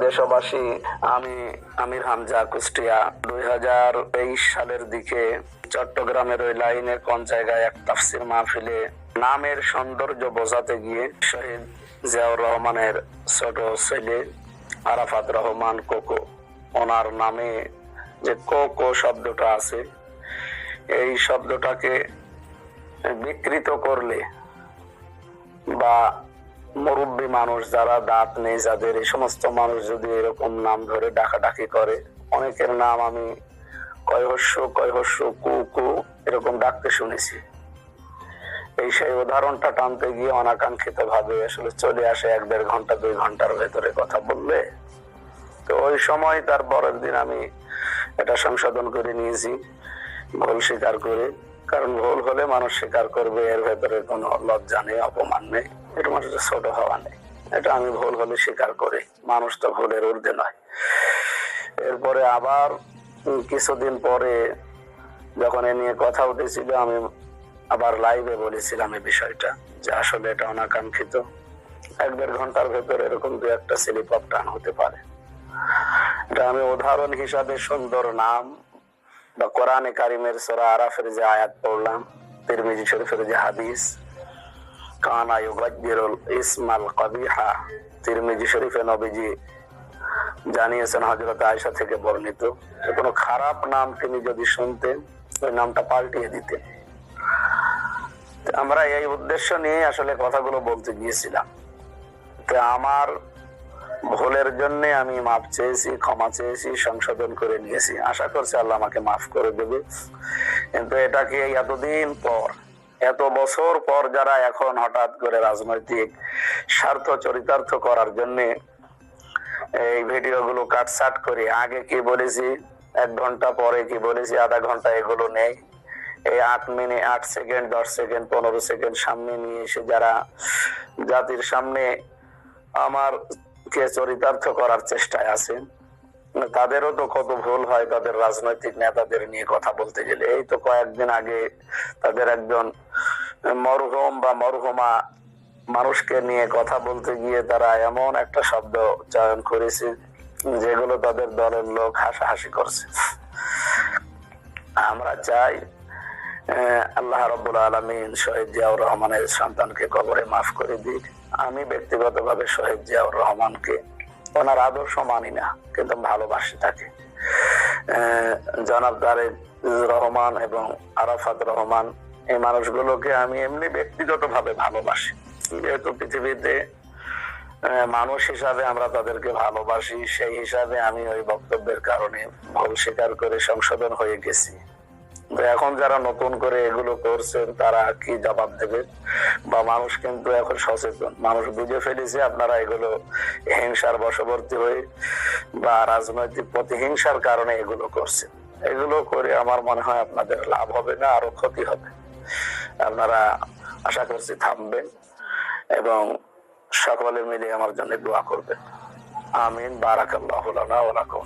দেশবাসী, আমি আমির হামজা কুষ্টিয়া 2023 সালের দিকে চট্টগ্রামের ওই লাইনে কোন জায়গায় এক তাফসির মাহফিলে নামের সৌন্দর্য বোঝাতে গিয়ে শহীদ জিয়াউর রহমানের ছোট ছেলে আরাফাত রহমান কোকো, ওনার নামে যে কোকো শব্দটা আছে, এই শব্দটাকে বিকৃত করলে বা মুরব্বী মানুষ যারা দাঁত নেই যাদের, এই সমস্ত মানুষ যদি এরকম নাম ধরে ডাকাডাকি করে, অনেকের নাম আমি কয়হস্য কু কু এরকম ডাকতে শুনেছি। এই সেই উদাহরণটা টানতে গিয়ে অনাকাঙ্ক্ষিত ভাবে আসলে চলে আসে 1-1.5 ঘন্টা 2 ঘন্টার ভেতরে কথা বললে। তো ওই সময় তার পরের দিন আমি এটা সংশোধন করে নিয়েছি, ভুল স্বীকার করে। কারণ ভুল হলে মানুষ স্বীকার করবে, এর ভেতরে কোনো লজ্জা নেই, অপমান নেই, এটা মানুষের ছোট হওয়া নেই। এটা আমি ভুল হলে স্বীকার করি, মানুষ তো ভুলের ঊর্ধ্বে নয়। এরপরে আবার কিছুদিন পরে যখন এ নিয়ে কথা উঠেছিল, আমি আবার লাইভে বলেছিলাম এই বিষয়টা, যে আসলে এটা অনাকাঙ্ক্ষিত। 1-1.5 ঘন্টার ভেতরে এরকম 2-1টা স্লিপ অফ টাং হতে পারে। এটা আমি উদাহরণ হিসাবে সুন্দর নাম বা কোরআনে কারিমের সূরা আরাফের যে আয়াত পড়লাম, তিরমিজি শরীফের যে হাদিস কানা ইউগাজ্জিরুল ইসমাল কবিহা, তিরমিজি শরীফে নবীজি জানিয়েছেন হযরত আয়েশা থেকে বর্ণিত, যে কোনো খারাপ নাম তিনি যদি শুনতেন ওই নামটা পাল্টিয়ে দিতেন। আমরা এই উদ্দেশ্য নিয়ে আসলে কথাগুলো বলতে গিয়েছিলাম। তো আমার ভুলের জন্য আমি মাফ চেয়েছি, ক্ষমা চেয়েছি, সংশোধন করে নিয়েছি। আশা করছি আল্লাহ আমাকে মাফ করে দেবে। কিন্তু এটাকে এতদিন পর, এত বছর পর যারা এখন হঠাৎ করে রাজনৈতিক স্বার্থ চরিতার্থ করার জন্য এই ভিডিওগুলো কাটছাট করে, আগে কি বলেছি 1 ঘন্টা, পরে কি বলেছি আধা ঘন্টা, এগুলো নেই। এই 8 মিনিট 8 সেকেন্ড 10 সেকেন্ড 15 সেকেন্ড সামনে নিয়ে এসে যারা জাতির সামনে আমার কে চরিতার্থ করার চেষ্টায় আছে, তাদেরও তো কত ভুল হয় তাদের রাজনৈতিক নেতাদের নিয়ে কথা বলতে গেলে। এই তো কয়েকদিন আগে তাদের একজন মরহুম বা মরহুমা মানুষকে নিয়ে কথা বলতে গিয়ে তারা এমন একটা শব্দ চয়ন করেছে যেগুলো তাদের দলের লোক হাসাহাসি করছে। আমরা চাই আল্লাহ রাব্বুল আলামিন শহীদ জিয়াউর রহমানের সন্তানকে কবরে মাফ করে দিক। আমি ব্যক্তিগতভাবে শহীদ জিয়াউর রহমানকে, ওনার আদর্শ মানি না কিন্তু ভালোবাসি তাকে। জনাব তারেক রহমান এবং আরাফাত রহমান, এই মানুষগুলোকে আমি এমনি ব্যক্তিগতভাবে ভালোবাসি। যেহেতু পৃথিবীতে মানুষ হিসাবে আমরা তাদেরকে ভালোবাসি, সেই হিসাবে আমি ওই বক্তব্যের কারণে ভুল স্বীকার করে সংশোধন হয়ে গেছি। এখন যারা নতুন করে এগুলো করছেন তারা কি জবাব দেবে? বা মানুষ কিন্তু এখন সচেতন, মানুষ বুঝে ফেলেছে আপনারা এগুলো হিংসার বশবর্তী হয়ে বা রাজনৈতিক প্রতিহিংসার কারণে এগুলো করছেন। এগুলো করে আমার মনে হয় আপনাদের লাভ হবে না, আরো ক্ষতি হবে। আপনারা আশা করছি থামবেন এবং সকলে মিলে আমার জন্য দোয়া করবেন। আমিন। বারাকাল্লাহু লানা ওয়া লাকুম।